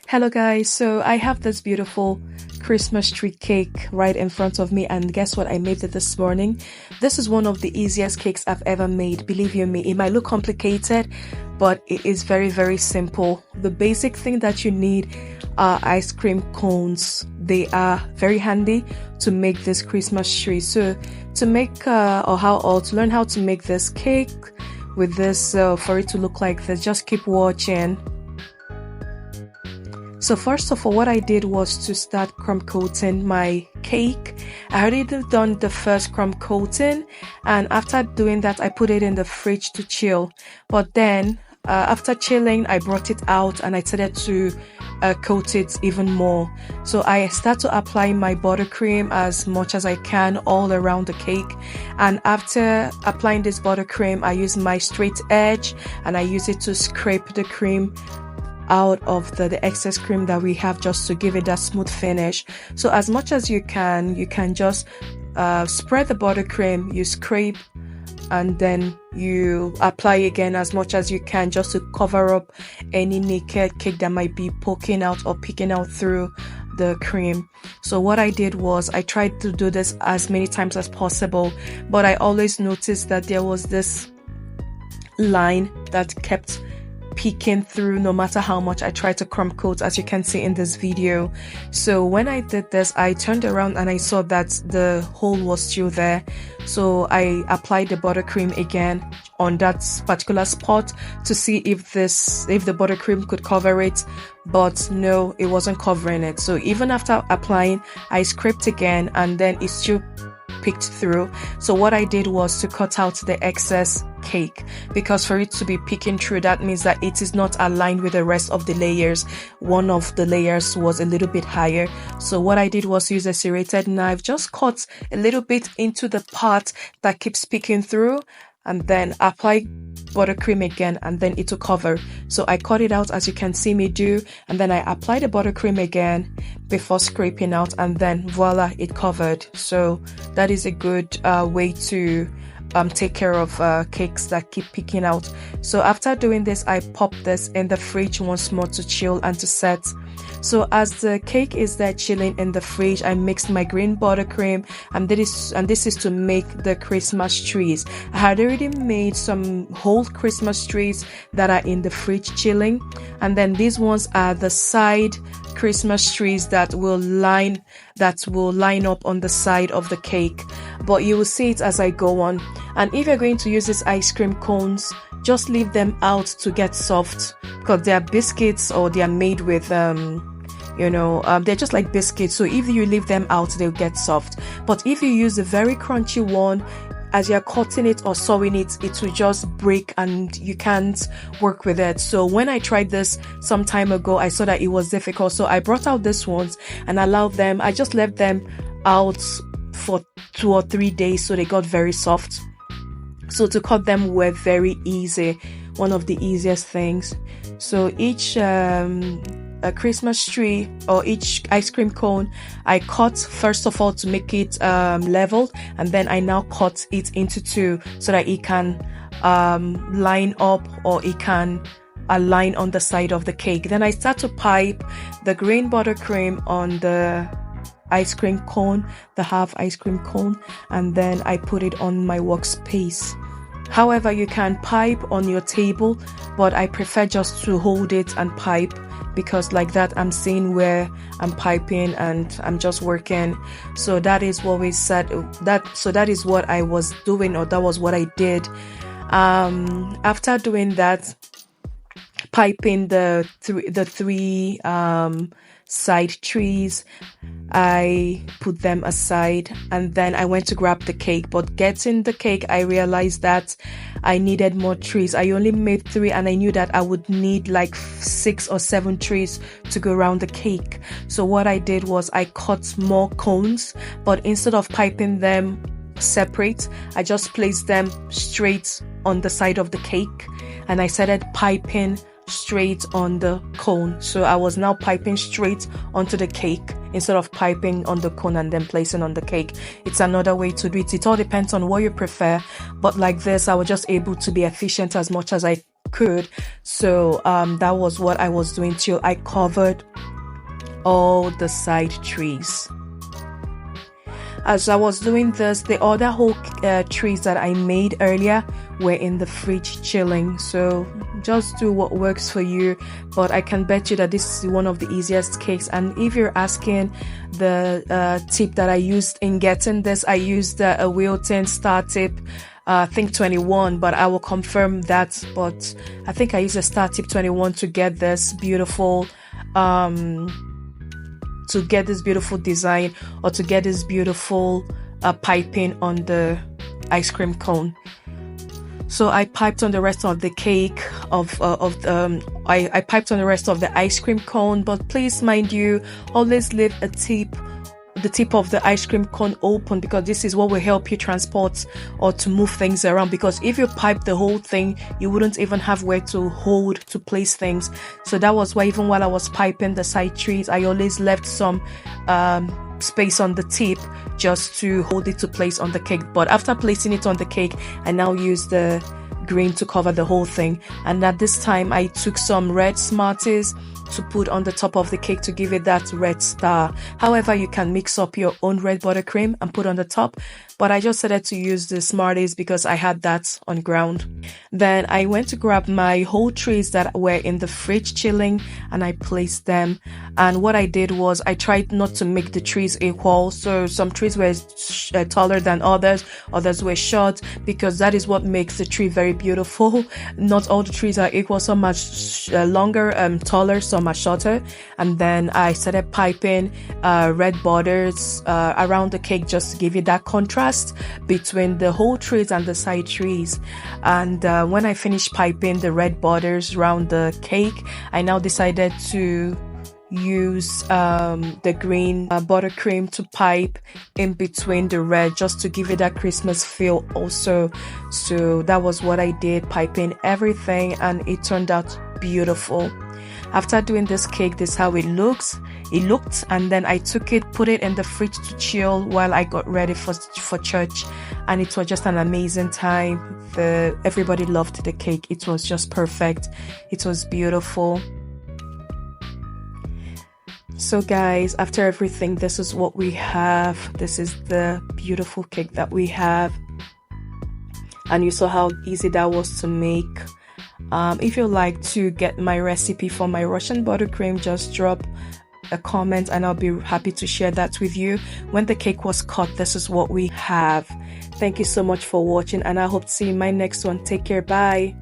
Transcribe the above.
Hello guys, so I have this beautiful Christmas tree cake right in front of me, and guess what? I made it this morning. This is one of the easiest cakes I've ever made. Believe you me, it might look complicated, but it is very simple. The basic thing that you need are ice cream cones. They are very handy to make this Christmas tree. So to make to learn how to make this cake with this for it to look like this, just keep watching. So first of all, what I did was to start crumb coating my cake. I already done the first crumb coating, and after doing that, I put it in the fridge to chill. But then after chilling, I brought it out and I started to coat it even more. So I start to apply my buttercream as much as I can all around the cake. And after applying this buttercream, I use my straight edge and I use it to scrape the cream out of the excess cream that we have, just to give it that smooth finish. So as much as you can just spread the buttercream, you scrape, and then you apply again as much as you can, just to cover up any naked cake that might be poking out or peeking out through the cream. So what I did was I tried to do this as many times as possible, but I always noticed that there was this line that kept peeking through no matter how much I tried to crumb coat, as you can see in this video. So when I did this, I turned around and I saw that the hole was still there. So I applied the buttercream again on that particular spot to see if the buttercream could cover it, but no, it wasn't covering it. So even after applying, I scraped again and then it still peeked through. So what I did was to cut out the excess cake, because for it to be peeking through, that means that it is not aligned with the rest of the layers. One of the layers was a little bit higher. So what I did was use a serrated knife, just cut a little bit into the part that keeps peeking through, and then apply buttercream again, and then it will cover. So I cut it out as you can see me do, and then I apply the buttercream again before scraping out, and then voila, it covered. So that is a good way to take care of cakes that keep peeking out. So after doing this, I pop this in the fridge once more to chill and to set. So as the cake is there chilling in the fridge, I mixed my green buttercream, and this is to make the Christmas trees. I had already made some whole Christmas trees that are in the fridge chilling, and then these ones are the side Christmas trees that will line up on the side of the cake. But you will see it as I go on. And if you're going to use these ice cream cones, just leave them out to get soft, because they are biscuits, or they are made with they're just like biscuits. So if you leave them out, they'll get soft. But if you use a very crunchy one, as you're cutting it or sawing it, it will just break and you can't work with it. So when I tried this some time ago, I saw that it was difficult. So I brought out these ones and I just left them out for 2 or 3 days, so they got very soft. So to cut them were very easy, one of the easiest things. So each a Christmas tree or each ice cream cone, I cut first of all to make it leveled, and then I now cut it into two so that it can line up, or it can align on the side of the cake. Then I start to pipe the green buttercream on the ice cream cone, the half ice cream cone, and then I put it on my workspace. However, you can pipe on your table, but I prefer just to hold it and pipe, because like that I'm seeing where I'm piping and I'm just working. So that is what we said, that is what I was doing, or that was what I did. After doing that, piping the three side trees, I put them aside, and then I went to grab the cake. But getting the cake, I realized that I needed more trees. I only made 3, and I knew that I would need like 6 or 7 trees to go around the cake. So what I did was I cut more cones, but instead of piping them separate, I just placed them straight on the side of the cake, and I started piping straight on the cone. So I was now piping straight onto the cake instead of piping on the cone and then placing on the cake. It's another way to do it. It all depends on what you prefer, but like this, I was just able to be efficient as much as I could. So that was what I was doing till I covered all the side trees. As I was doing this, the other whole trees that I made earlier were in the fridge chilling. So just do what works for you. But I can bet you that this is one of the easiest cakes. And if you're asking the tip that I used in getting this, I used a Wilton star tip. I think 21, but I will confirm that. But I think I used a star tip 21 to get this beautiful design, or to get this beautiful piping on the ice cream cone. So I piped on the rest of the cake I piped on the rest of the ice cream cone, but please mind you, always leave the tip of the ice cream cone open, because this is what will help you transport or to move things around. Because if you pipe the whole thing, you wouldn't even have where to hold to place things. So that was why even while I was piping the side trees, I always left some space on the tip just to hold it to place on the cake. But after placing it on the cake, I now use the green to cover the whole thing. And at this time, I took some red Smarties to put on the top of the cake to give it that red star. However, you can mix up your own red buttercream and put on the top, but I just decided to use the Smarties because I had that on ground. Then I went to grab my whole trees that were in the fridge chilling, and I placed them. And what I did was I tried not to make the trees equal. So some trees were taller than others were short, because that is what makes the tree very beautiful. Not all the trees are equal. Some are longer, taller, some are shorter. And then I started piping red borders around the cake just to give it that contrast between the whole trees and the side trees. And when I finished piping the red borders around the cake, I now decided to use the green buttercream to pipe in between the red, just to give it that Christmas feel also. So that was what I did, piping everything, and it turned out beautiful. After doing this cake, this is how it looked, and then I took it, put it in the fridge to chill while I got ready for church, and it was just an amazing time. Everybody loved the cake. It was just perfect. It was beautiful. So guys, after everything, this is what we have. This is the beautiful cake that we have, and you saw how easy that was to make. If you'd like to get my recipe for my Russian buttercream, just drop a comment and I'll be happy to share that with you. When the cake was cut, this is what we have. Thank you so much for watching, and I hope to see you in my next one. Take care. Bye.